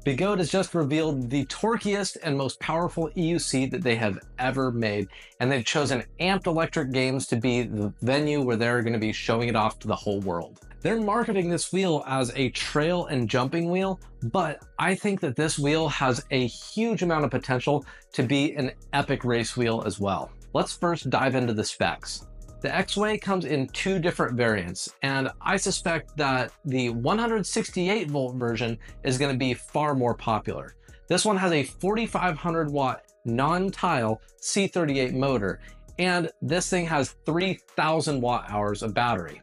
Begode has just revealed the torquiest and most powerful EUC that they have ever made, and they've chosen Amped Electric Games to be the venue where they're going to be showing it off to the whole world. They're marketing this wheel as a trail and jumping wheel, but I think that this wheel has a huge amount of potential to be an epic race wheel as well. Let's first dive into the specs. The X-Way comes in two different variants, and I suspect that the 168 volt version is going to be far more popular. This one has a 4,500 watt non-tile C38 motor, and this thing has 3,000 watt hours of battery.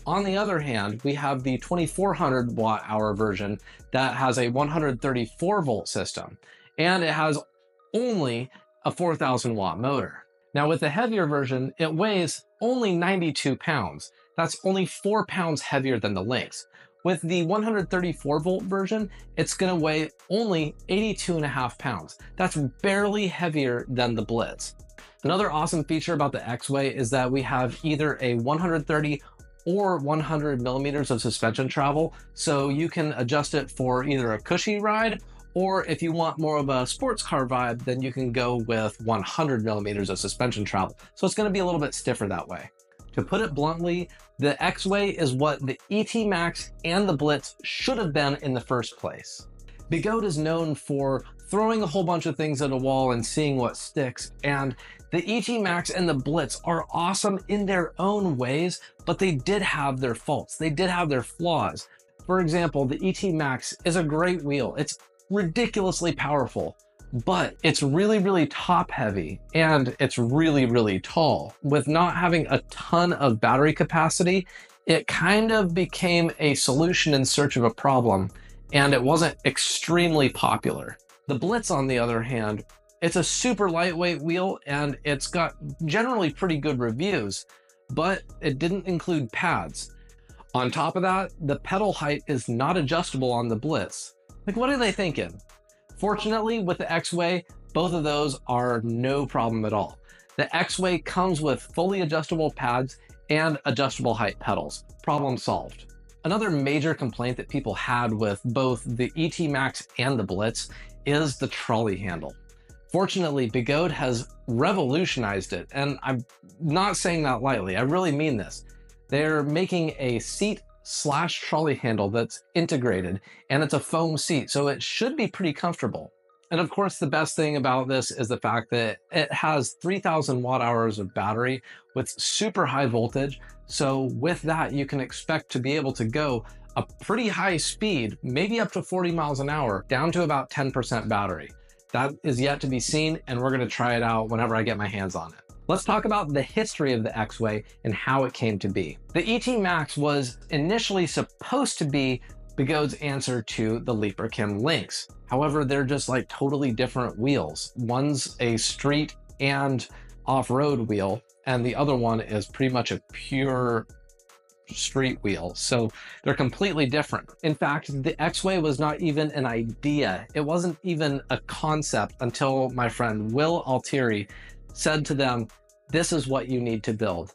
On the other hand, we have the 2,400 watt hour version that has a 134 volt system, and it has only a 4,000 watt motor. Now with the heavier version, it weighs only 92 pounds. That's only 4 pounds heavier than the Lynx. With the 134 volt version, it's gonna weigh only 82.5 pounds. That's barely heavier than the Blitz. Another awesome feature about the X-Way is that we have either a 130 or 100 millimeters of suspension travel, so you can adjust it for either a cushy ride, or if you want more of a sports car vibe, then you can go with 100 millimeters of suspension travel. So it's gonna be a little bit stiffer that way. To put it bluntly, the X-Way is what the ET Max and the Blitz should have been in the first place. Begode is known for throwing a whole bunch of things at a wall and seeing what sticks, and the ET Max and the Blitz are awesome in their own ways, but they did have their faults. They did have their flaws. For example, the ET Max is a great wheel. It's ridiculously powerful, but it's really top heavy and it's really tall. With not having a ton of battery capacity, it kind of became a solution in search of a problem, and it wasn't extremely popular. The Blitz, on the other hand, it's a super lightweight wheel and it's got generally pretty good reviews, but it didn't include pads. On top of that, the pedal height is not adjustable on the Blitz. Like, what are they thinking? Fortunately, with the X-Way, both of those are no problem at all. The X-Way comes with fully adjustable pads and adjustable height pedals. Problem solved. Another major complaint that people had with both the ET Max and the Blitz is the trolley handle. Fortunately, Begode has revolutionized it, and I'm not saying that lightly. I really mean this. They're making a seat/trolley handle that's integrated, and it's a foam seat, so it should be pretty comfortable. And of course, the best thing about this is the fact that it has 3,000 watt hours of battery with super high voltage. So with that, you can expect to be able to go a pretty high speed, maybe up to 40 miles an hour, down to about 10% battery. That is yet to be seen, and we're gonna try it out whenever I get my hands on it. Let's talk about the history of the X-Way and how it came to be. The ET Max was initially supposed to be Begode's answer to the Leaper-Kim Lynx. However, they're just like totally different wheels. One's a street and off-road wheel, and the other one is pretty much a pure street wheel. So they're completely different. In fact, the X-Way was not even an idea. It wasn't even a concept until my friend Will Altieri said to them, "This is what you need to build."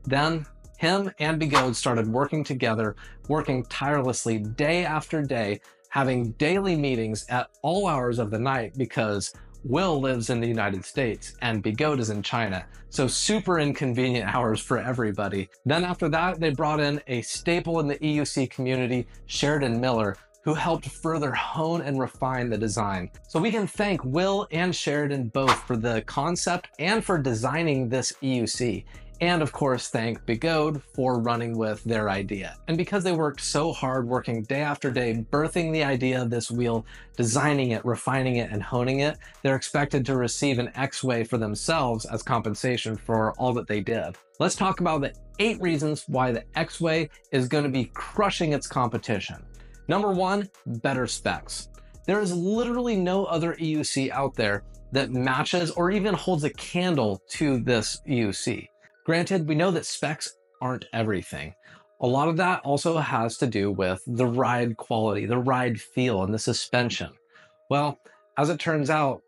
Then him and Begode started working together, working tirelessly day after day, having daily meetings at all hours of the night because Will lives in the United States and Begode is in China. So super inconvenient hours for everybody. Then after that, they brought in a staple in the EUC community, Sheridan Miller, who helped further hone and refine the design. So we can thank Will and Sheridan both for the concept and for designing this EUC. And of course, thank Begode for running with their idea. And because they worked so hard, working day after day, birthing the idea of this wheel, designing it, refining it, and honing it, they're expected to receive an X-Way for themselves as compensation for all that they did. Let's talk about the 8 reasons why the X-Way is going to be crushing its competition. Number 1, better specs. There is literally no other EUC out there that matches or even holds a candle to this EUC. Granted, we know that specs aren't everything. A lot of that also has to do with the ride quality, the ride feel, and the suspension. Well, as it turns out,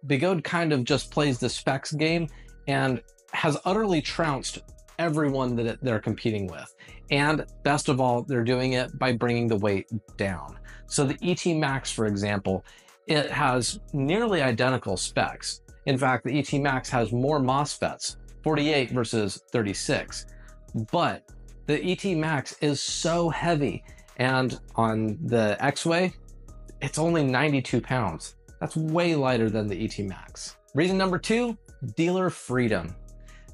Begode kind of just plays the specs game and has utterly trounced everyone that they're competing with. And best of all, they're doing it by bringing the weight down. So the ET Max, for example, it has nearly identical specs. In fact, the ET Max has more MOSFETs, 48 versus 36. But the ET Max is so heavy, and on the X-Way, it's only 92 pounds. That's way lighter than the ET Max. Reason number 2, dealer freedom.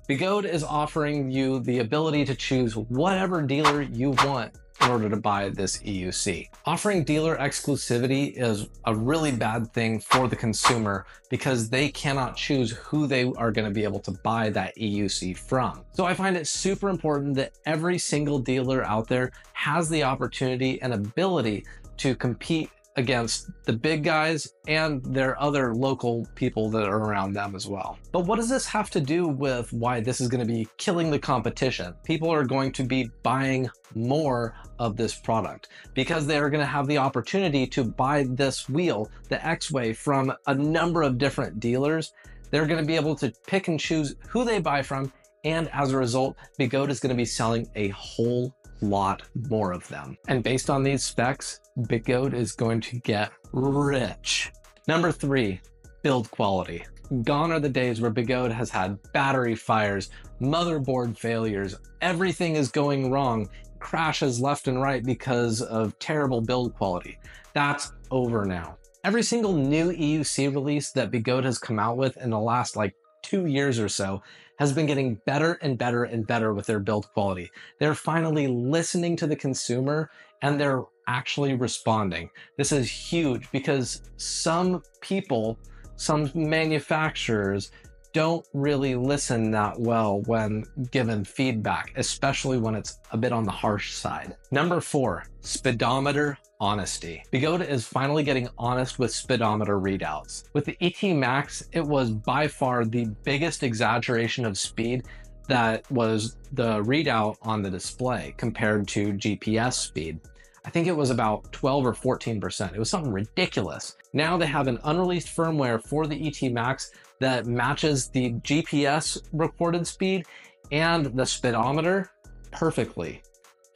Begode is offering you the ability to choose whatever dealer you want in order to buy this EUC. Offering dealer exclusivity is a really bad thing for the consumer because they cannot choose who they are going to be able to buy that EUC from. So I find it super important that every single dealer out there has the opportunity and ability to compete against the big guys and their other local people that are around them as well. But what does this have to do with why this is going to be killing the competition? People are going to be buying more of this product because they are going to have the opportunity to buy this wheel, the X-Way, from a number of different dealers. They're going to be able to pick and choose who they buy from, and as a result, Begode is going to be selling a whole lot more of them. And based on these specs, Begode is going to get rich. Number 3, build quality. Gone are the days where Begode has had battery fires, motherboard failures, everything is going wrong, crashes left and right because of terrible build quality. That's over now. Every single new EUC release that Begode has come out with in the last 2 years or so has been getting better and better and better with their build quality. They're finally listening to the consumer and they're actually responding. This is huge because some people, some manufacturers don't really listen that well when given feedback, especially when it's a bit on the harsh side. Number 4, speedometer honesty. Begode is finally getting honest with speedometer readouts. With the ET Max, it was by far the biggest exaggeration of speed that was the readout on the display compared to GPS speed. I think it was about 12 or 14%. It was something ridiculous. Now they have an unreleased firmware for the ET Max that matches the GPS recorded speed and the speedometer perfectly.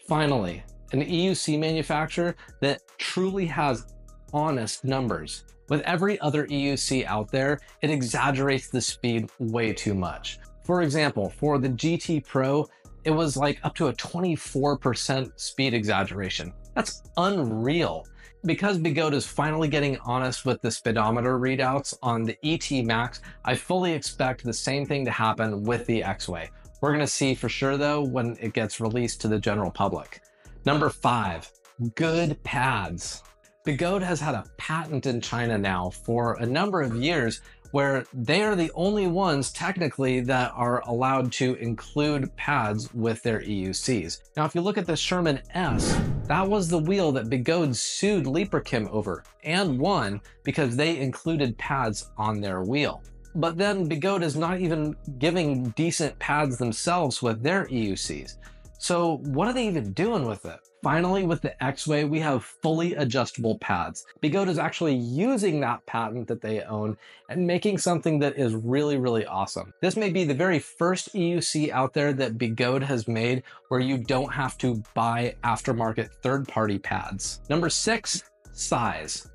Finally, an EUC manufacturer that truly has honest numbers. With every other EUC out there, it exaggerates the speed way too much. For example, for the GT Pro, it was up to a 24% speed exaggeration. That's unreal. Because Begode is finally getting honest with the speedometer readouts on the ET Max, I fully expect the same thing to happen with the X-Way. We're going to see for sure though when it gets released to the general public. Number 5, good pads. Begode has had a patent in China now for a number of years where they are the only ones technically that are allowed to include pads with their EUCs. Now, if you look at the Sherman-S, that was the wheel that Begode sued Leaperkim over and won because they included pads on their wheel. But then Begode is not even giving decent pads themselves with their EUCs. So what are they even doing with it? Finally, with the X-Way, we have fully adjustable pads. Begode is actually using that patent that they own and making something that is really, really awesome. This may be the very first EUC out there that Begode has made where you don't have to buy aftermarket third-party pads. Number 6, size.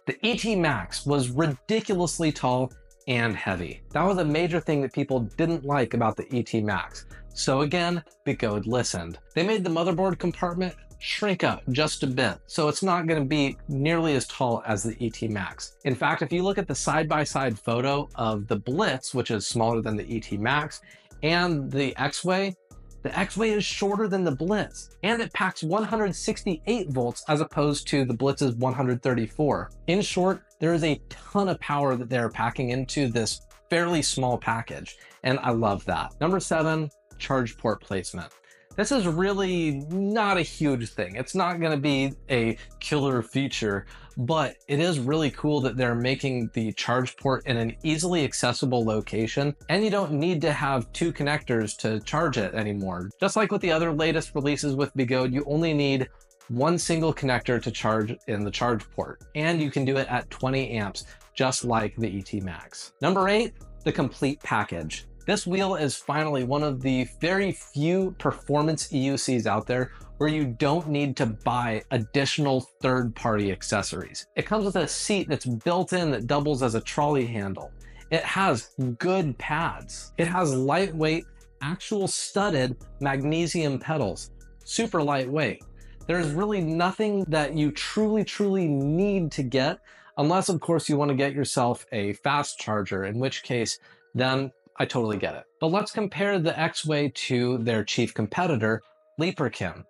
The ET Max was ridiculously tall and heavy. That was a major thing that people didn't like about the ET Max. So again, Begode listened. They made the motherboard compartment shrink up just a bit, so it's not going to be nearly as tall as the ET Max. In fact, if you look at the side-by-side photo of the Blitz, which is smaller than the ET Max, and the X-Way is shorter than the Blitz, and it packs 168 volts as opposed to the Blitz's 134. In short, there is a ton of power that they're packing into this fairly small package, and I love that. Number 7, charge port placement. This is really not a huge thing. It's not going to be a killer feature, but it is really cool that they're making the charge port in an easily accessible location, and you don't need to have 2 connectors to charge it anymore. Just like with the other latest releases with Begode, you only need 1 single connector to charge in the charge port, and you can do it at 20 amps, just like the ET Max. Number 8, the complete package. This wheel is finally one of the very few performance EUCs out there where you don't need to buy additional third-party accessories. It comes with a seat that's built in that doubles as a trolley handle. It has good pads. It has lightweight, actual studded magnesium pedals, super lightweight. There's really nothing that you truly need to get, unless of course you want to get yourself a fast charger, in which case then I totally get it. But let's compare the X-Way to their chief competitor, Leaperkim.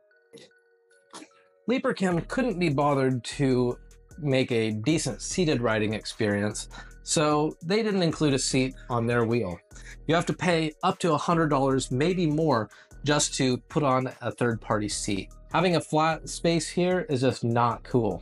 Leaperkim couldn't be bothered to make a decent seated riding experience, so they didn't include a seat on their wheel. You have to pay up to $100, maybe more, just to put on a third-party seat. Having a flat space here is just not cool.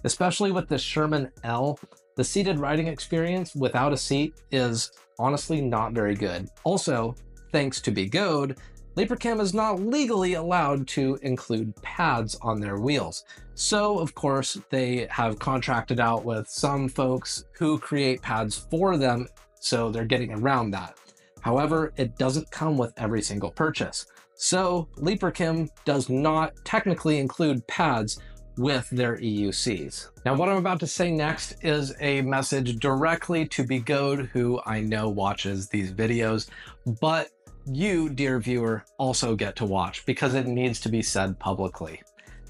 Especially with the Sherman-l, the seated riding experience without a seat is honestly not very good. Also, thanks to Begode, Leaperkim is not legally allowed to include pads on their wheels. So, of course, they have contracted out with some folks who create pads for them, so they're getting around that. However, it doesn't come with every single purchase. So, Leaperkim does not technically include pads with their EUCs. Now, what I'm about to say next is a message directly to Begode, who I know watches these videos, but you, dear viewer, also get to watch because it needs to be said publicly.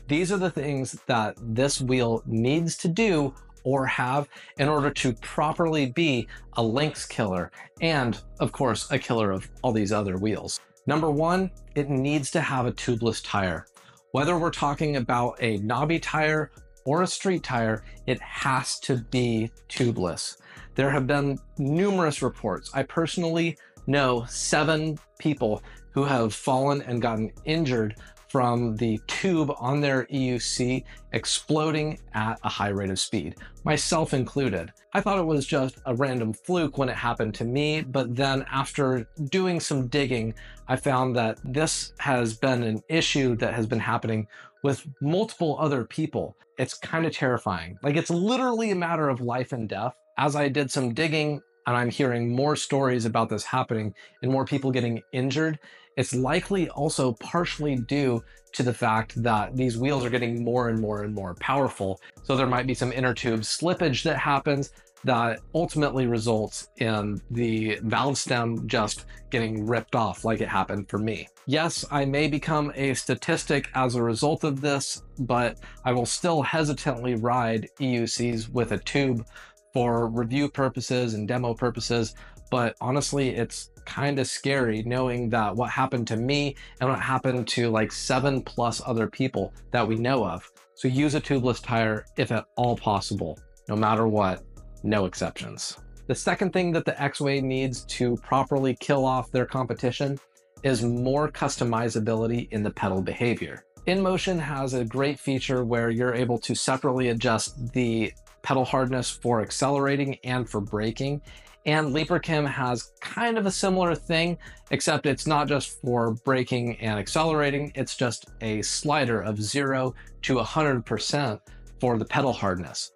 These are the things that this wheel needs to do or have in order to properly be a Lynx killer and, of course, a killer of all these other wheels. Number one, it needs to have a tubeless tire. Whether we're talking about a knobby tire or a street tire, it has to be tubeless. There have been numerous reports. I personally know 7 people who have fallen and gotten injured from the tube on their EUC exploding at a high rate of speed, myself included. I thought it was just a random fluke when it happened to me, but then after doing some digging, I found that this has been an issue that has been happening with multiple other people. It's kind of terrifying. Like, it's literally a matter of life and death. As I did some digging and I'm hearing more stories about this happening and more people getting injured, it's likely also partially due to the fact that these wheels are getting more and more powerful. So there might be some inner tube slippage that happens that ultimately results in the valve stem just getting ripped off like it happened for me. Yes, I may become a statistic as a result of this, but I will still hesitantly ride EUCs with a tube for review purposes and demo purposes. But honestly, it's kind of scary knowing that what happened to me and what happened to like 7+ other people that we know of. So use a tubeless tire if at all possible, no matter what, no exceptions. The second thing that the X-Way needs to properly kill off their competition is more customizability in the pedal behavior. InMotion has a great feature where you're able to separately adjust the pedal hardness for accelerating and for braking. And Leaperkim has kind of a similar thing, except it's not just for braking and accelerating, it's just a slider of 0 to 100% for the pedal hardness.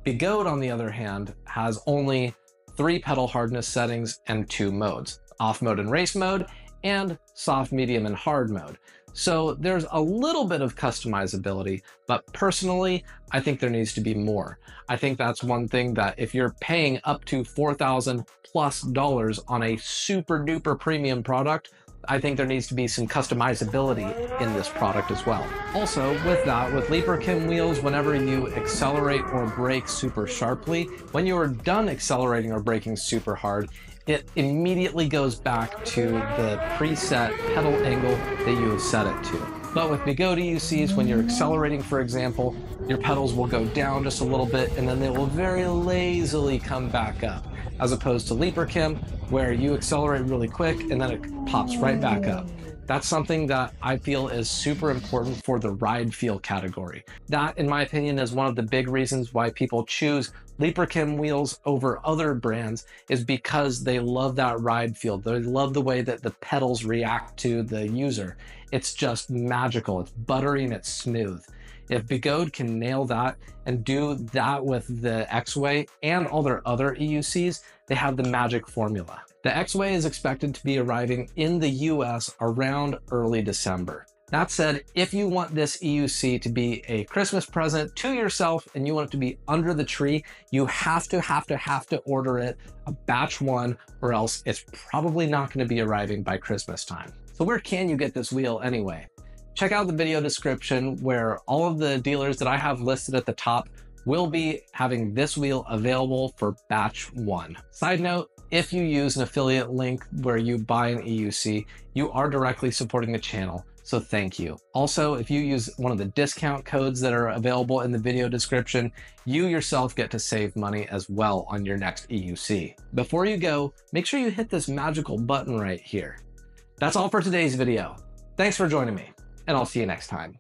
Begode, on the other hand, has only 3 pedal hardness settings and 2 modes, off mode and race mode, and soft, medium, and hard mode. So there's a little bit of customizability, but personally, I think there needs to be more. I think that's one thing that if you're paying up to $4,000+ on a super duper premium product, I think there needs to be some customizability in this product as well. Also, with that, with Leaperkim wheels, whenever you accelerate or brake super sharply, when you are done accelerating or braking super hard, it immediately goes back to the preset pedal angle that you have set it to. But with Begode EUCs, when you're accelerating, for example, your pedals will go down just a little bit and then they will very lazily come back up, as opposed to Leaperkim, where you accelerate really quick and then it pops right back up. That's something that I feel is super important for the ride feel category. That, in my opinion, is one of the big reasons why people choose Leaperkim wheels over other brands, is because they love that ride feel. They love the way that the pedals react to the user. It's just magical. It's buttery and it's smooth. If Begode can nail that and do that with the X-Way and all their other EUCs, they have the magic formula. The X-Way is expected to be arriving in the US around early December. That said, if you want this EUC to be a Christmas present to yourself and you want it to be under the tree, you have to order it a batch 1, or else it's probably not going to be arriving by Christmas time. So where can you get this wheel anyway? Check out the video description where all of the dealers that I have listed at the top will be having this wheel available for batch 1. Side note, if you use an affiliate link where you buy an EUC, you are directly supporting the channel. So thank you. Also, if you use one of the discount codes that are available in the video description, you yourself get to save money as well on your next EUC. Before you go, make sure you hit this magical button right here. That's all for today's video. Thanks for joining me, and I'll see you next time.